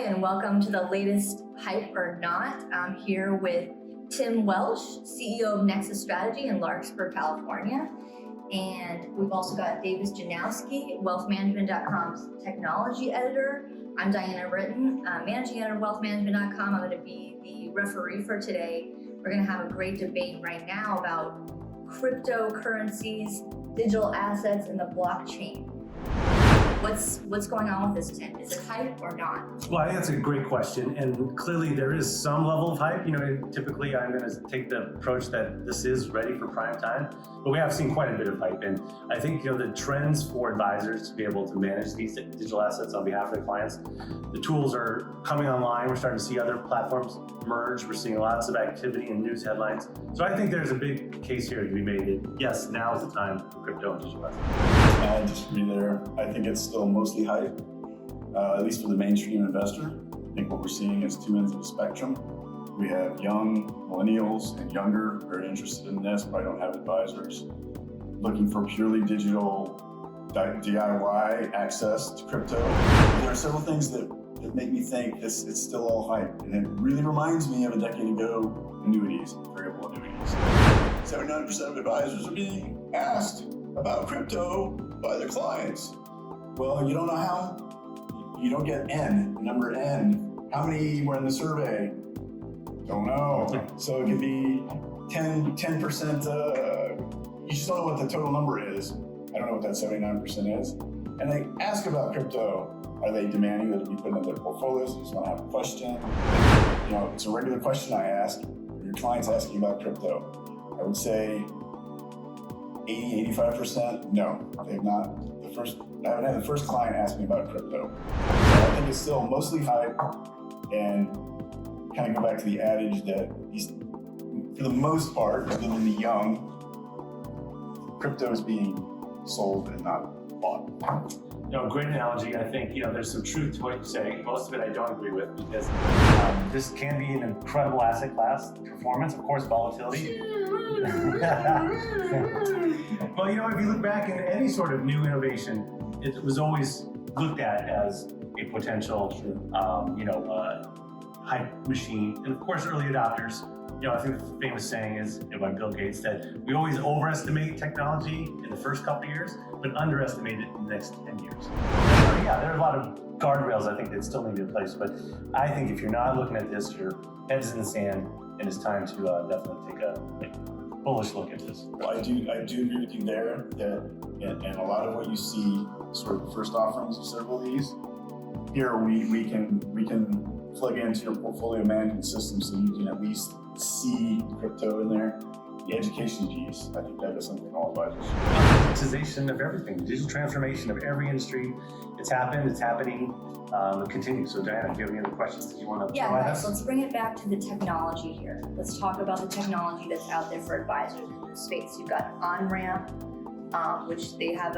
Hi, and welcome to the latest Hype or Not. I'm here with Tim Welsh, CEO of Nexus Strategy in Larkspur, California. And we've also got Davis Janowski, wealthmanagement.com's technology editor. I'm Diana Britton, managing editor of wealthmanagement.com. I'm going to be the referee for today. We're going to have a great debate right now about cryptocurrencies, digital assets, and the blockchain. What's going on with this, Tim? Is it hype or not? Well, I think that's a great question, and clearly there is some level of hype. Typically I'm going to take the approach that this is ready for prime time, but we have seen quite a bit of hype, and I think the trends for advisors to be able to manage these digital assets on behalf of their clients, the tools are coming online. We're starting to see other platforms emerge. We're seeing lots of activity in news headlines. So I think there's a big case here to be made that yes, now is the time for crypto and digital assets. I disagree there. I think it's still mostly hype, at least for the mainstream investor. I think what we're seeing is two ends of the spectrum. We have young millennials and younger, very interested in this, but I don't have advisors, looking for purely digital DIY access to crypto. There are several things that make me think it's still all hype. And it really reminds me of a decade ago, annuities, variable annuities. 79% of advisors are being asked about crypto by their clients. Well, you don't know how. You don't get N, number N. How many were in the survey? Don't know. So it could be 10%. You just don't know what the total number is. I don't know what that 79% is. And they ask about crypto. Are they demanding that it be put in their portfolios? They just want to have a question. It's a regular question I ask. Your clients asking about crypto. I would say 80-85%, no, they've not. I haven't had the first client ask me about crypto. So I think it's still mostly hype, and kind of go back to the adage that for the most part, other than the young, crypto is being sold and not bought. Great analogy. I think there's some truth to what you say. Most of it I don't agree with because this can be an incredible asset class. Performance, of course, volatility. Well, if you look back in any sort of new innovation, it was always looked at as a potential, hype machine. And of course, early adopters. I think the famous saying is by Bill Gates that we always overestimate technology in the first couple of years, but underestimate it in the next 10 years. So, there are a lot of guardrails I think that still need to be in place, but I think if you're not looking at this, your head's in the sand, and it's time to definitely take a bullish look at this. Well, I do agree with you there, and a lot of what you see, sort of the first offerings of several of these, here we can plug into your portfolio management system so you can at least see crypto in there. The education piece, I think that is something all advisors should. Digitization of everything, digital transformation of every industry. It's happened, it's happening, it continues. So Diana, do you have any other questions that you want to throw at us? Let's bring it back to the technology here. Let's talk about the technology that's out there for advisors in this space. You've got OnRamp, which they have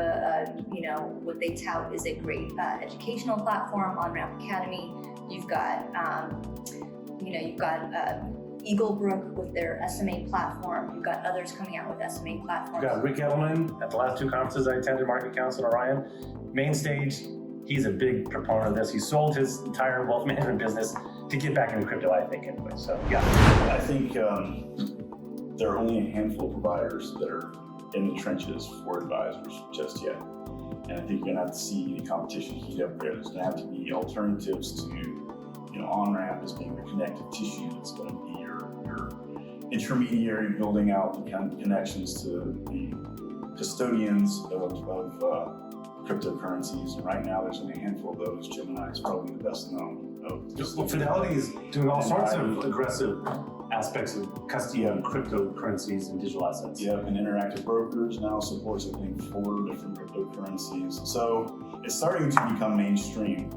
what they tout is a great educational platform, OnRamp Academy. You've got, Eaglebrook with their SMA platform. You've got others coming out with SMA platforms. You've got Rick Edelman at the last two conferences I attended, Market Council and Orion. Main stage, he's a big proponent of this. He sold his entire wealth management business to get back into crypto, I think, anyway. So, yeah. I think there are only a handful of providers that are in the trenches for advisors just yet. And I think you're going to have to see the competition heat up there. There's going to have to be alternatives to, OnRamp as being the connective tissue that's going to be your intermediary, building out the kind of connections to the custodians of cryptocurrencies. And right now, there's only a handful of those. Gemini is probably the best known. Fidelity is doing all sorts of aggressive aspects of custody of cryptocurrencies and digital assets. Yeah, and Interactive Brokers now supports, I think, 4 different cryptocurrencies. So it's starting to become mainstream.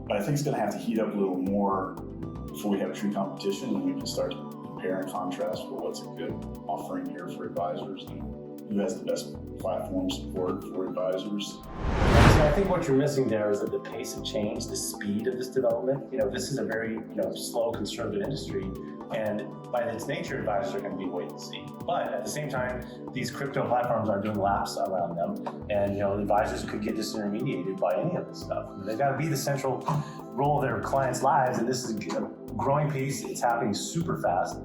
But I think it's going to have to heat up a little more before we have true competition, and we can start to compare and contrast for what's a good offering here for advisors and who has the best platform support for advisors. So I think what you're missing there is that the pace of change, the speed of this development. This is a very slow, conservative industry. And by its nature, advisors are going to be wait and see. But at the same time, these crypto platforms are doing laps around them, and advisors could get disintermediated by any of this stuff. They've got to be the central role of their clients' lives, and this is a growing piece. It's happening super fast.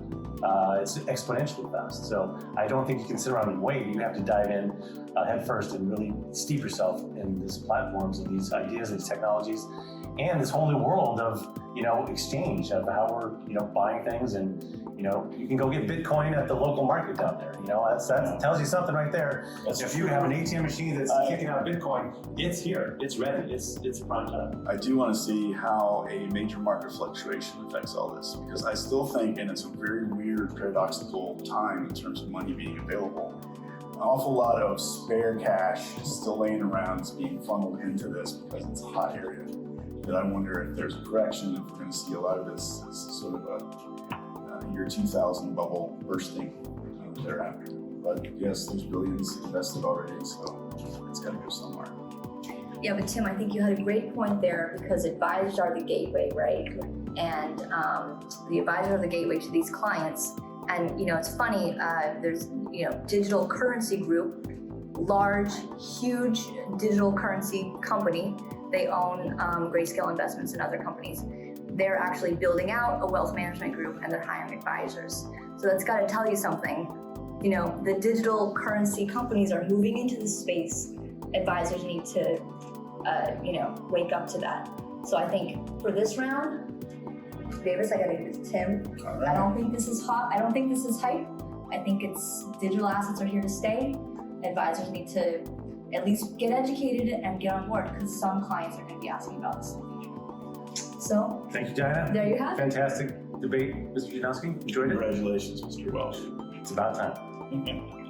It's exponentially fast. So I don't think you can sit around and wait. You have to dive in head first and really steep yourself in these platforms and these ideas and these technologies and this whole new world of exchange, of how we're buying things. And you can go get Bitcoin at the local market down there. That tells you something right there. If you have an ATM machine that's kicking out Bitcoin, it's here, it's ready, it's prime time. I do want to see how a major market fluctuation affects all this, because I still think, and it's a very weird, paradoxical time in terms of money being available, an awful lot of spare cash still laying around is being funneled into this because it's a hot area. That I wonder if there's a correction, if we're going to see a lot of this sort of a year 2000 bubble bursting thereafter. But yes, there's billions invested already, so it's got to go somewhere. Yeah, but Tim, I think you had a great point there, because advisors are the gateway, right? And the advisors are the gateway to these clients. And it's funny. There's Digital Currency Group, large, huge digital currency company. They own Grayscale Investments and other companies. They're actually building out a wealth management group, and they're hiring advisors. So that's got to tell you something. The digital currency companies are moving into the space. Advisors need to, wake up to that. So I think for this round, Davis, I got to give it to Tim. All right. I don't think this is hot. I don't think this is hype. I think it's digital assets are here to stay. Advisors need to at least get educated and get on board, because some clients are going to be asking about this in the future. So, Thank you, Diana. there you have it. Fantastic debate, Mr. Janowski. Enjoyed it. Congratulations, Mr. Welsh. It's about time.